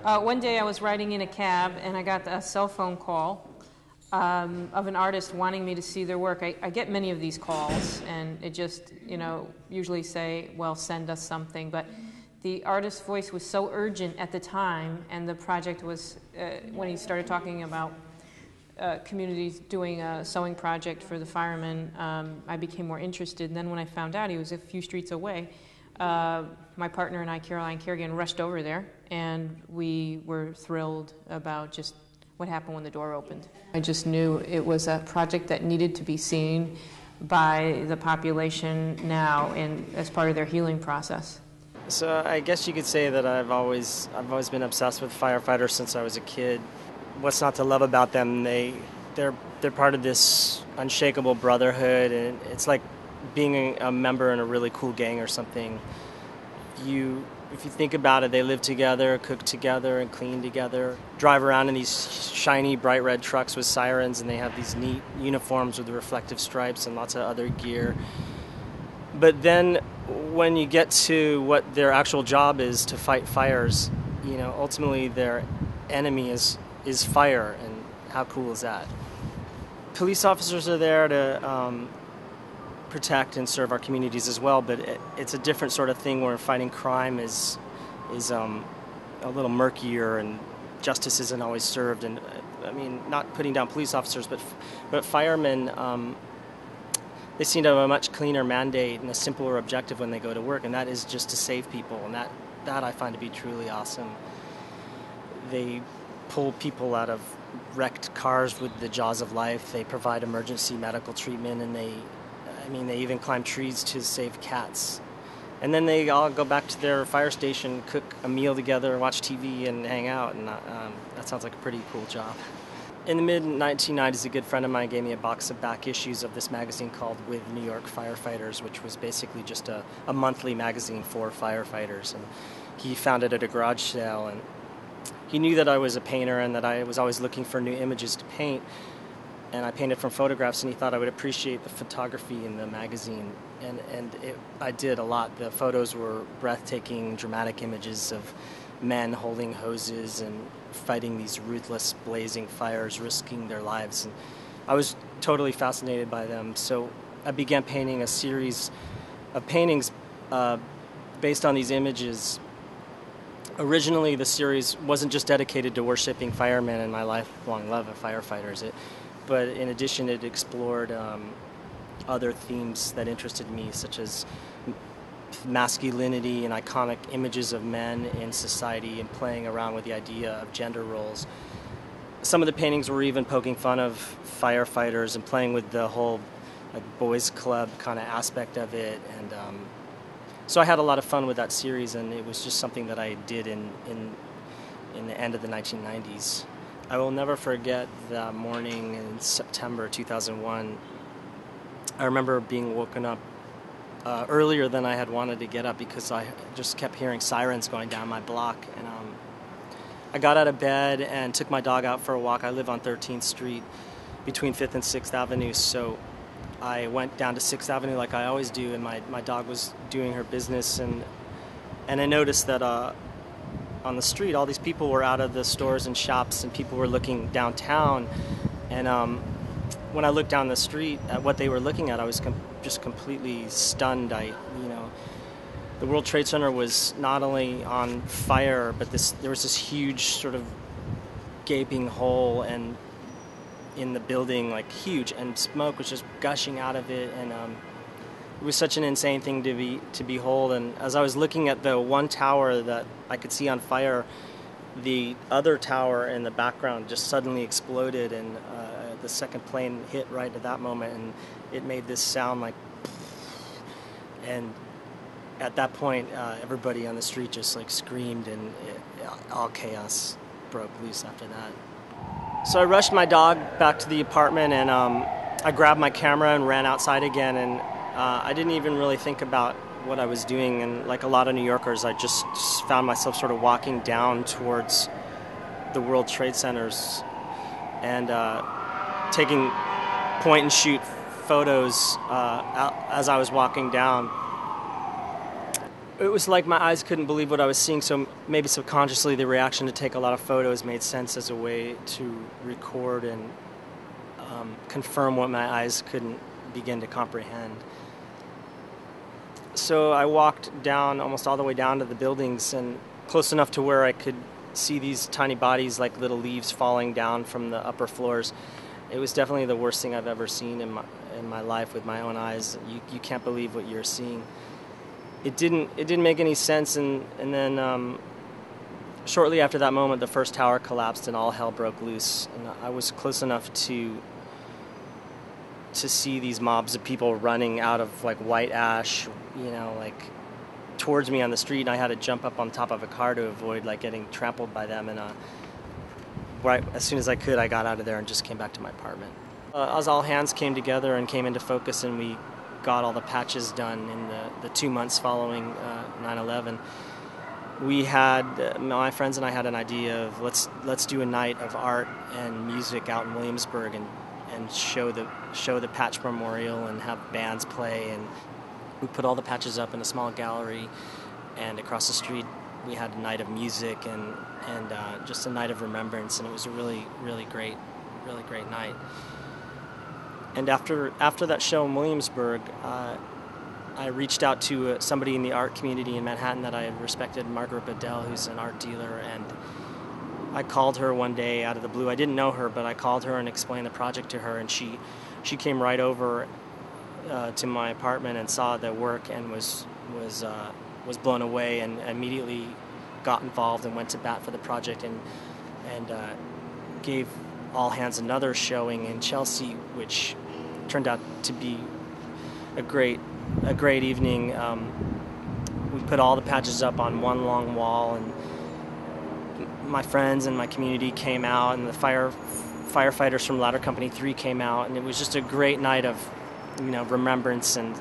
One day I was riding in a cab and I got a cell phone call of an artist wanting me to see their work. I get many of these calls, and it just, usually say, well, send us something. But the artist's voice was so urgent at the time, and the project was, when he started talking about communities doing a sewing project for the firemen, I became more interested. And then when I found out he was a few streets away, my partner and I, Caroline Kerrigan, rushed over there, and we were thrilled about just what happened when the door opened. I just knew it was a project that needed to be seen by the population now and as part of their healing process. So I guess you could say that I've always been obsessed with firefighters since I was a kid. What's not to love about them? They're part of this unshakable brotherhood, and it's like being a member in a really cool gang or something. If you think about it, they live together, cook together, and clean together, drive around in these shiny, bright red trucks with sirens, and they have these neat uniforms with reflective stripes and lots of other gear. But then when you get to what their actual job is, to fight fires, ultimately their enemy is fire, and how cool is that? Police officers are there to protect and serve our communities as well, but it's a different sort of thing where fighting crime is a little murkier, and justice isn't always served. And not putting down police officers, but firemen, they seem to have a much cleaner mandate and a simpler objective when they go to work, and that is just to save people, and that I find to be truly awesome. They pull people out of wrecked cars with the jaws of life. They provide emergency medical treatment, and they even climb trees to save cats. And then they all go back to their fire station, cook a meal together, watch TV, and hang out. And that sounds like a pretty cool job. In the mid-1990s, a good friend of mine gave me a box of back issues of this magazine called With New York Firefighters, which was basically just a monthly magazine for firefighters. And he found it at a garage sale. And he knew that I was a painter and that I was always looking for new images to paint. And I painted from photographs, and he thought I would appreciate the photography in the magazine. And I did a lot. The photos were breathtaking, dramatic images of men holding hoses and fighting these ruthless, blazing fires, risking their lives. And I was totally fascinated by them. So I began painting a series of paintings based on these images. Originally, the series wasn't just dedicated to worshiping firemen and my lifelong love of firefighters. But in addition, it explored other themes that interested me, such as masculinity and iconic images of men in society, and playing around with the idea of gender roles. Some of the paintings were even poking fun of firefighters and playing with the whole boys club kind of aspect of it. And so I had a lot of fun with that series, and it was just something that I did in the end of the 1990s. I will never forget that morning in September 2001. I remember being woken up earlier than I had wanted to get up because I just kept hearing sirens going down my block. And I got out of bed and took my dog out for a walk. I live on 13th Street between 5th and 6th Avenue, so I went down to 6th Avenue like I always do, and my dog was doing her business, and I noticed that on the street, all these people were out of the stores and shops, and people were looking downtown. And when I looked down the street at what they were looking at, I was just completely stunned. The World Trade Center was not only on fire, but there was this huge sort of gaping hole and in the building, like huge, and smoke was just gushing out of it. And it was such an insane thing to behold. And as I was looking at the one tower that I could see on fire, the other tower in the background just suddenly exploded, and the second plane hit right at that moment, and it made this sound like, and at that point, everybody on the street just screamed, and all chaos broke loose after that. So I rushed my dog back to the apartment, and I grabbed my camera and ran outside again, and I didn't even really think about what I was doing, and like a lot of New Yorkers, I just found myself sort of walking down towards the World Trade Centers and taking point-and-shoot photos as I was walking down. It was like my eyes couldn't believe what I was seeing, so maybe subconsciously the reaction to take a lot of photos made sense as a way to record and confirm what my eyes couldn't begin to comprehend. So I walked down, almost all the way down to the buildings, and close enough to where I could see these tiny bodies like little leaves falling down from the upper floors. It was definitely the worst thing I've ever seen in my life with my own eyes. You can't believe what you're seeing. It didn't make any sense, and then shortly after that moment, the first tower collapsed and all hell broke loose. And I was close enough to see these mobs of people running out of like white ash, like towards me on the street, and I had to jump up on top of a car to avoid like getting trampled by them. And right as soon as I could, I got out of there and just came back to my apartment. As all hands came together and came into focus, and we got all the patches done in the 2 months following 9/11. We had my friends and I had an idea of let's do a night of art and music out in Williamsburg and show the patch memorial and have bands play. And we put all the patches up in a small gallery, and across the street we had a night of music and just a night of remembrance, and it was a really great night. And after that show in Williamsburg, I reached out to somebody in the art community in Manhattan that I respected, Margaret Bedell, who's an art dealer, and I called her one day out of the blue. I didn't know her, but I called her and explained the project to her, and she came right over to my apartment and saw the work and was blown away, and immediately got involved and went to bat for the project and gave all hands another showing in Chelsea, which turned out to be a great evening. We put all the patches up on one long wall, and my friends and my community came out, and the firefighters from Ladder Company 3 came out, and it was just a great night of remembrance and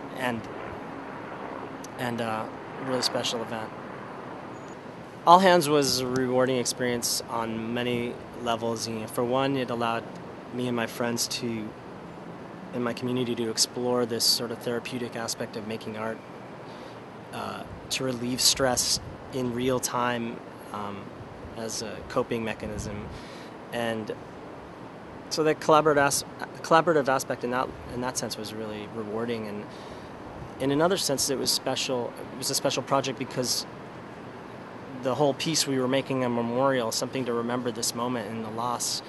a really special event. All Hands was a rewarding experience on many levels. For one, it allowed me and my friends in my community to explore this sort of therapeutic aspect of making art, to relieve stress in real time as a coping mechanism. And so the collaborative aspect in that sense was really rewarding. And in another sense, it was special. It was a special project because the whole piece, we were making a memorial, something to remember this moment and the loss.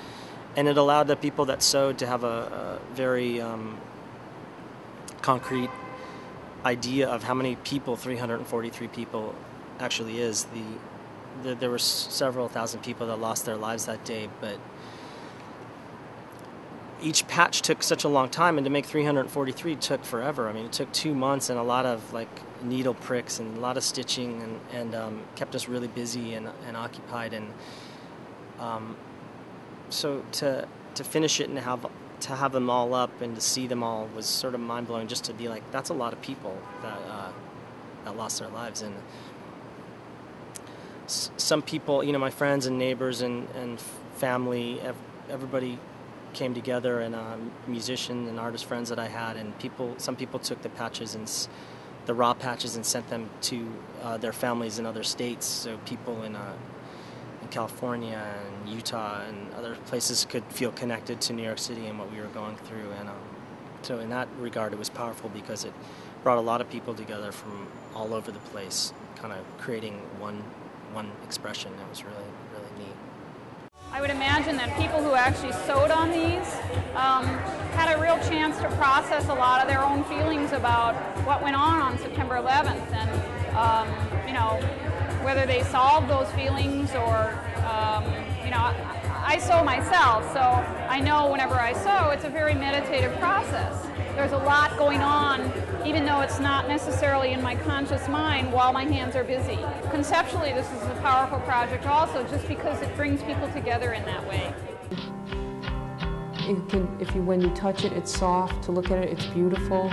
And it allowed the people that sewed to have a very concrete idea of how many people 343 people actually is. There were several thousand people that lost their lives that day, but each patch took such a long time, and to make 343 took forever. I mean, it took 2 months and a lot of needle pricks and a lot of stitching, and kept us really busy and occupied. And so to finish it and to have them all up and to see them all was sort of mind blowing. Just to be like, that's a lot of people that lost their lives. And some people, my friends and neighbors and family, everybody came together, and musicians and artist friends that I had, and some people took the patches and the raw patches and sent them to their families in other states, so people in California and Utah and other places could feel connected to New York City and what we were going through. And so in that regard, it was powerful because it brought a lot of people together from all over the place, kind of creating one expression. It was really neat. I would imagine that people who actually sewed on these had a real chance to process a lot of their own feelings about what went on September 11th, and whether they solved those feelings or I sew myself, so I know whenever I sew, it's a very meditative process. There's a lot going on, even though it's not necessarily in my conscious mind while my hands are busy. Conceptually, this is a powerful project also, just because it brings people together in that way. When you touch it, it's soft. To look at it, it's beautiful.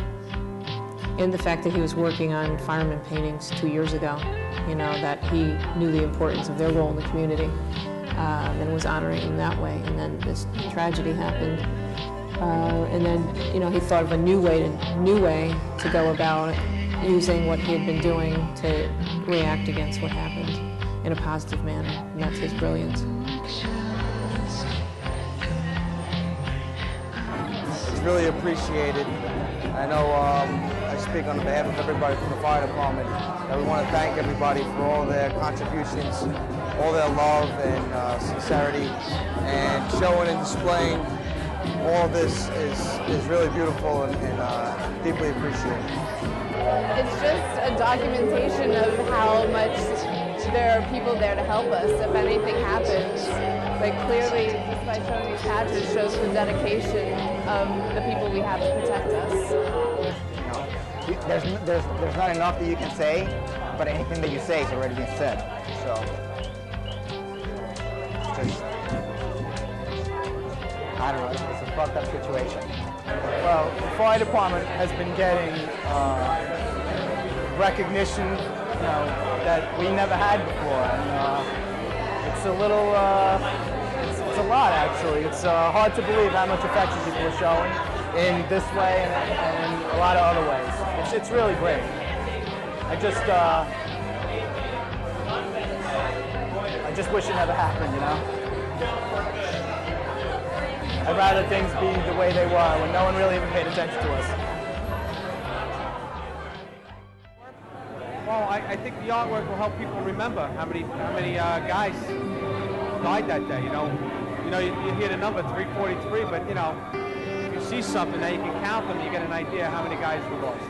And the fact that he was working on fireman paintings 2 years ago, that he knew the importance of their role in the community, and was honoring them that way. And then this tragedy happened. And then, he thought of a new way to go about it. using what he had been doing to react against what happened in a positive manner, and that's his brilliance. It's really appreciated. I know I speak on behalf of everybody from the fire department that we want to thank everybody for all their contributions, all their love and sincerity, and showing and displaying all this is really beautiful and deeply appreciated. It's just a documentation of how much there are people there to help us if anything happens. But clearly, just by showing these patches, shows the dedication of the people we have to protect us. There's not enough that you can say, but anything that you say is already been said. So, it's just, I don't know, it's a fucked up situation. Well, the fire department has been getting recognition, that we never had before, and it's a little, it's a lot actually. It's hard to believe how much affection people are showing in this way and in a lot of other ways. It's really great. I just wish it never happened, I'd rather things be the way they were when no one really even paid attention to us. Well, I think the artwork will help people remember how many guys died that day. You hear the number 343, but if you see something now, you can count them. You get an idea how many guys were lost.